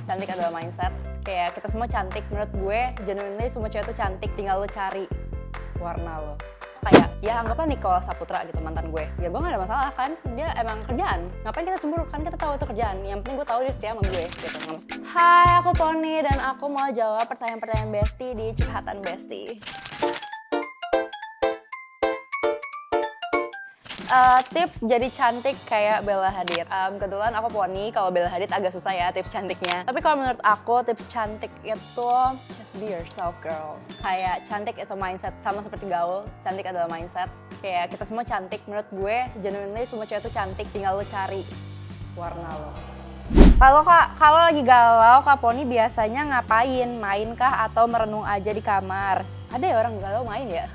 cantik adalah mindset. Kayak kita semua cantik, menurut gue genuinely semua cewek tuh cantik, tinggal lo cari warna lo. Kayak ya anggaplah Nicholas Saputra gitu, mantan gue, ya gue gak ada masalah kan, dia emang kerjaan, ngapain kita cemburu, kan kita tahu itu kerjaan, yang penting gue tahu dia setia sama gue gitu. Hai, aku Poni dan aku mau jawab pertanyaan-pertanyaan Besti di Curhatan Besti. Tips jadi cantik kayak Bella Hadid. Kebetulan aku Poni, kalau Bella Hadid agak susah ya tips cantiknya. Tapi kalau menurut aku tips cantik itu just be yourself girls. Kayak cantik is a mindset, sama seperti gaul, cantik adalah mindset. Kayak kita semua cantik, menurut gue genuinely semua cewek tuh cantik, tinggal lo cari warna lo. Kalau lagi galau, Kak Poni biasanya ngapain? Main kah atau merenung aja di kamar? Ada ya orang galau main ya?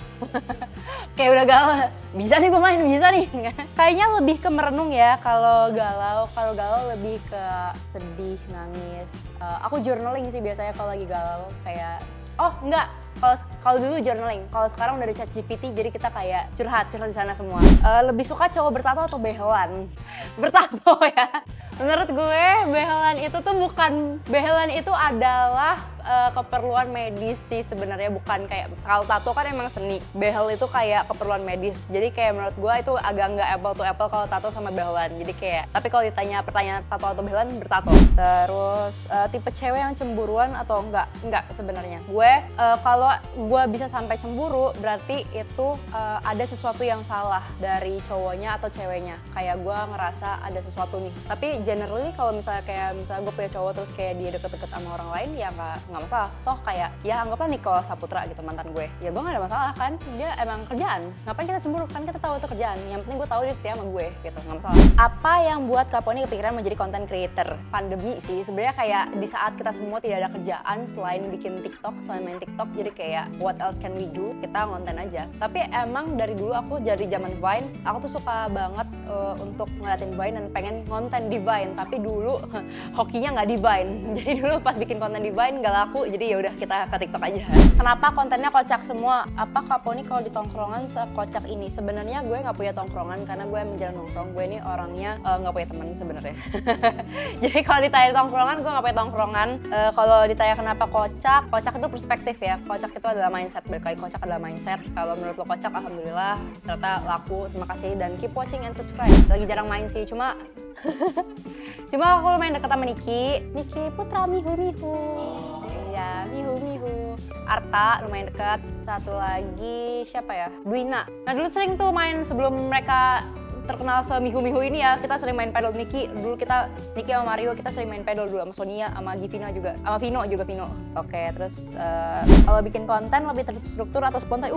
Kayak udah galau, bisa nih gue main, bisa nih. Kayaknya lebih ke merenung ya kalau galau lebih ke sedih, nangis. Aku journaling sih biasanya kalau lagi galau, kayak enggak. Kalau dulu journaling, kalau sekarang udah ada ChatGPT, jadi kita kayak curhat di sana semua. Lebih suka cowok bertato atau behelan? Bertato ya. Menurut gue behelan itu adalah keperluan medis sih sebenarnya, bukan kayak kalau tato kan emang seni. Behel itu kayak keperluan medis. Jadi kayak menurut gue itu agak nggak apple to apple kalau tato sama behelan. Jadi kayak, tapi kalau ditanya pertanyaan tato atau behelan, bertato. Terus tipe cewek yang cemburuan atau enggak sebenarnya. Gue kalau gue bisa sampai cemburu, berarti itu ada sesuatu yang salah dari cowoknya atau ceweknya. Kayak gue ngerasa ada sesuatu nih. Tapi generally kalau misalnya gue punya cowok terus kayak dia deket-deket sama orang lain, ya nggak masalah. Toh kayak ya anggaplah Nicholas Saputra gitu, mantan gue, ya gue nggak ada masalah kan, dia emang kerjaan, ngapain kita cemburu, kan kita tahu itu kerjaan, yang penting gue tahu dia setia sama gue gitu, nggak masalah. Apa yang buat Kak Poni kepikiran menjadi content creator? Pandemi sih sebenarnya, kayak di saat kita semua tidak ada kerjaan selain bikin TikTok, selain main TikTok, jadi kayak what else can we do, kita ngonten aja. Tapi emang dari dulu aku dari zaman Vine, aku tuh suka banget untuk ngeliatin Vine dan pengen ngonten di Vine, tapi dulu hokinya nggak di Vine. Jadi dulu pas bikin konten di Vine nggak laku, jadi ya udah kita ke TikTok aja. Kenapa kontennya kocak semua? Apa Kak Poni kalau di tongkrongan sekocak ini? Sebenarnya gue nggak punya tongkrongan karena gue emang jarang nongkrong. Gue ini orangnya nggak punya teman sebenarnya. Jadi kalau ditanya tongkrongan, gue nggak punya tongkrongan. Kalau ditanya kenapa kocak itu perspektif ya. Kocak itu adalah mindset. Berkali kocak adalah mindset. Kalau menurut lo kocak, alhamdulillah ternyata laku. Terima kasih dan keep watching and subscribe. Lagi jarang main sih, cuma aku lumayan deket sama Niki Putra Mihu. Ya, Mihu. Arta lumayan dekat. Satu lagi siapa ya? Duina. Nah dulu sering tuh main sebelum mereka terkenal semihu-mihu ini ya, kita sering main pedal. Niki sama Mario, kita sering main pedal dulu sama Sonia, sama Givina juga, sama Vino. Oke, terus kalau bikin konten lebih terstruktur atau spontan?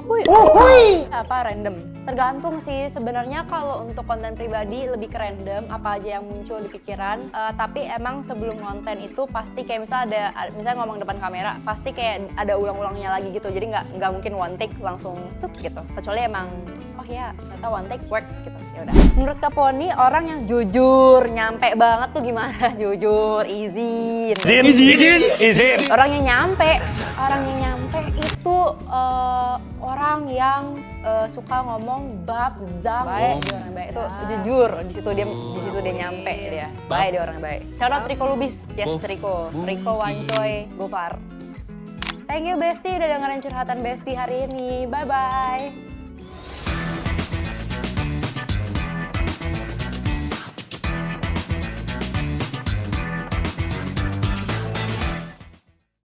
Apa random? Tergantung sih sebenarnya. Kalau untuk konten pribadi lebih ke random, apa aja yang muncul di pikiran. Tapi emang sebelum konten itu pasti kayak misalnya ngomong depan kamera, pasti kayak ada ulang-ulangnya lagi gitu. Jadi nggak mungkin one take langsung gitu. Kecuali emang ternyata one take works gitu. Ya udah. Menurut Kak Poni, orang yang jujur, nyampe banget tuh gimana? Jujur, izin. Orang yang nyampe itu orang yang suka ngomong bab zam, baik, dia orang baik. Itu jujur, di situ dia nyampe dia. Baik, dia orang baik. Shout out Riko Lubis. Yes, Riko Wancoy, Gofar. Thank you Besti udah dengerin curhatan Besti hari ini. Bye bye.